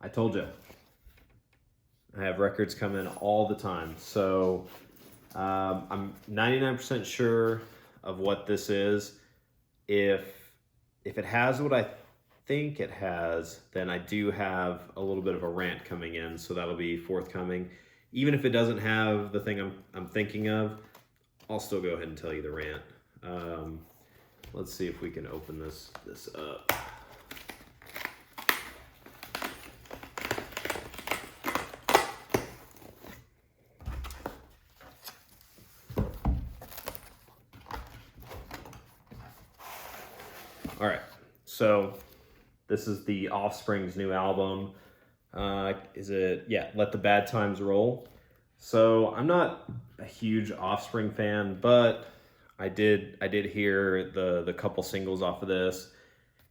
I told you. I have records come in all the time. So I'm 99% sure of what this is. If it has what I think it has, then I do have a little bit of a rant coming in, so that'll be forthcoming. Even if it doesn't have the thing I'm thinking of, I'll still go ahead and tell you the rant. Let's see if we can open this up. All right, so this is the Offspring's new album. Is it? Yeah, Let the Bad Times Roll. So I'm not a huge Offspring fan, but I did hear the couple singles off of this,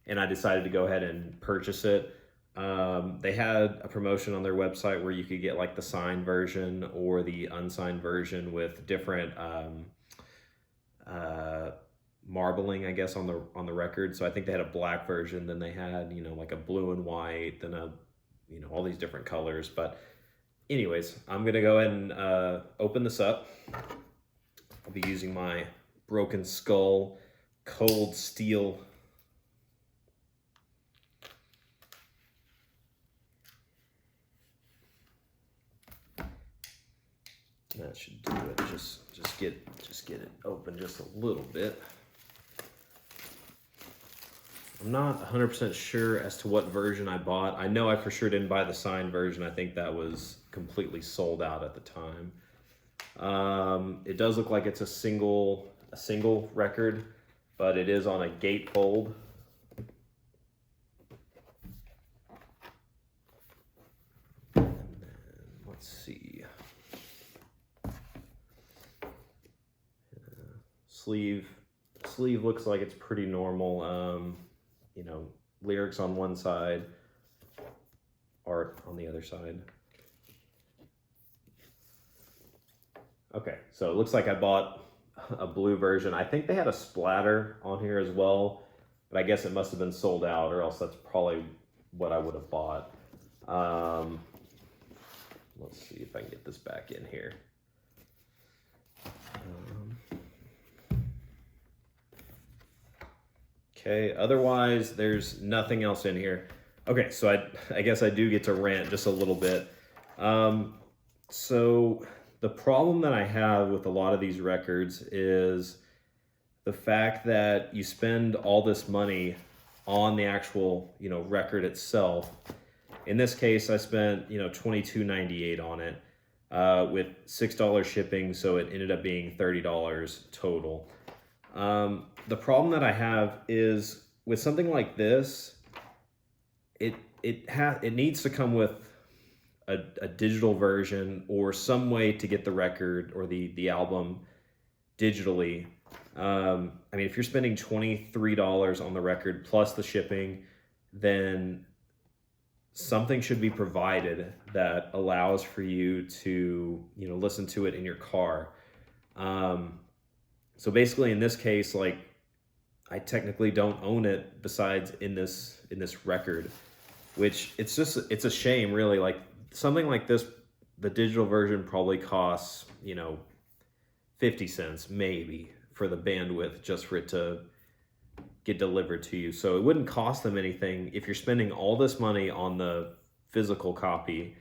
and I decided to go ahead and purchase it. They had a promotion on their website where you could get like the signed version or the unsigned version with different marbling, I guess, on the record. So I think they had a black version, then they had, like a blue and white, then all these different colors. But anyways, I'm gonna go ahead and open this up. I'll be using my Broken Skull cold steel that should do it. Just get it open just a little bit. I'm not 100% sure as to what version I bought. I know I for sure didn't buy the signed version. I think that was completely sold out at the time. It does look like it's a single record, but it is on a gatefold. And then let's see. Sleeve looks like it's pretty normal. Lyrics on one side, art on the other side. Okay, so it looks like I bought a blue version. I think they had a splatter on here as well, but I guess it must have been sold out, or else that's probably what I would have bought. Let's see if I can get this back in here. Okay, otherwise there's nothing else in here. Okay, so I guess I do get to rant just a little bit. So the problem that I have with a lot of these records is the fact that you spend all this money on the actual, record itself. In this case, I spent, $22.98 on it with $6 shipping, so it ended up being $30 total. The problem that I have is with something like this, it needs to come with a digital version or some way to get the record or the album digitally. If you're spending $23 on the record plus the shipping, then something should be provided that allows for you to, listen to it in your car. So basically in this case, like, I technically don't own it besides in this record, which it's a shame, really. Like, something like this, the digital version probably costs, 50 cents maybe for the bandwidth just for it to get delivered to you. So it wouldn't cost them anything if you're spending all this money on the physical copy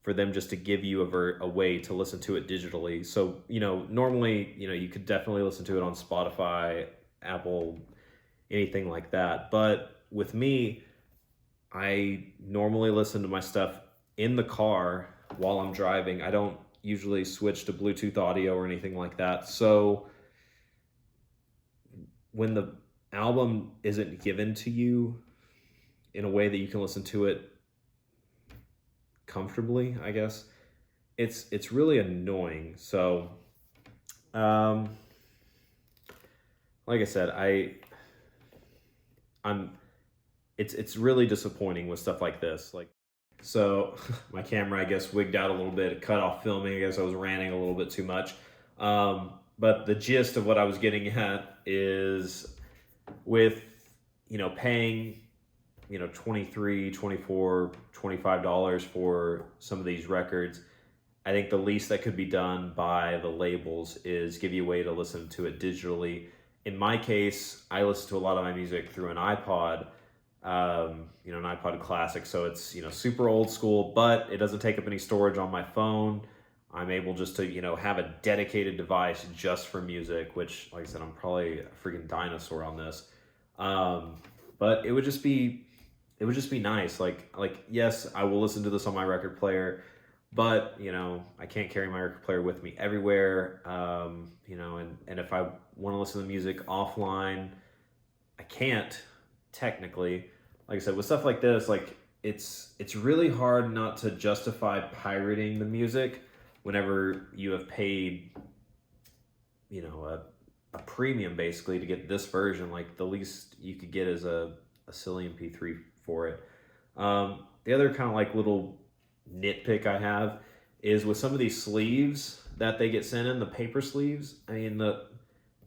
for them just to give you a way to listen to it digitally. So, normally, you could definitely listen to it on Spotify, Apple, anything like that. But with me, I normally listen to my stuff in the car while I'm driving. I don't usually switch to Bluetooth audio or anything like that. So when the album isn't given to you in a way that you can listen to it comfortably, I guess, it's really annoying. So like I said, it's really disappointing with stuff like this. So my camera, I guess, wigged out a little bit. It cut off filming. I guess I was ranting a little bit too much. But the gist of what I was getting at is with, paying you know, 23, 24, $25 for some of these records. I think the least that could be done by the labels is give you a way to listen to it digitally. In my case, I listen to a lot of my music through an iPod, you know, an iPod Classic. So it's, you know, super old school, but it doesn't take up any storage on my phone. I'm able just to, you know, have a dedicated device just for music, which, like I said, I'm probably a freaking dinosaur on this. But it would just be nice. Like, yes, I will listen to this on my record player, but, you know, I can't carry my record player with me everywhere. You know, and if I want to listen to music offline, I can't technically. Like I said, with stuff like this, like it's really hard not to justify pirating the music whenever you have paid, you know, a premium basically to get this version. Like the least you could get is a silly MP3 for it. The other kind of like little nitpick I have is with some of these sleeves that they get sent in, the paper sleeves. I mean,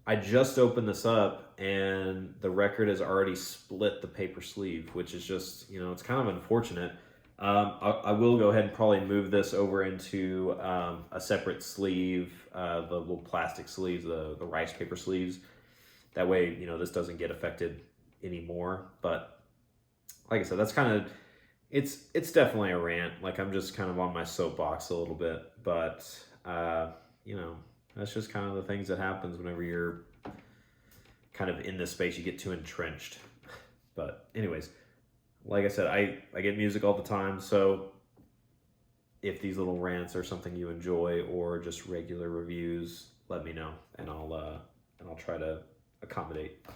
I just opened this up and the record has already split the paper sleeve, which is just, you know, it's kind of unfortunate. I will go ahead and probably move this over into a separate sleeve, the little plastic sleeves, the rice paper sleeves. That way, you know, this doesn't get affected anymore. But like I said, that's kind of, it's definitely a rant. Like I'm just kind of on my soapbox a little bit, but you know, that's just kind of the things that happens whenever you're kind of in this space. You get too entrenched. But anyways, like I said, I get music all the time, so if these little rants are something you enjoy or just regular reviews, let me know and I'll try to accommodate.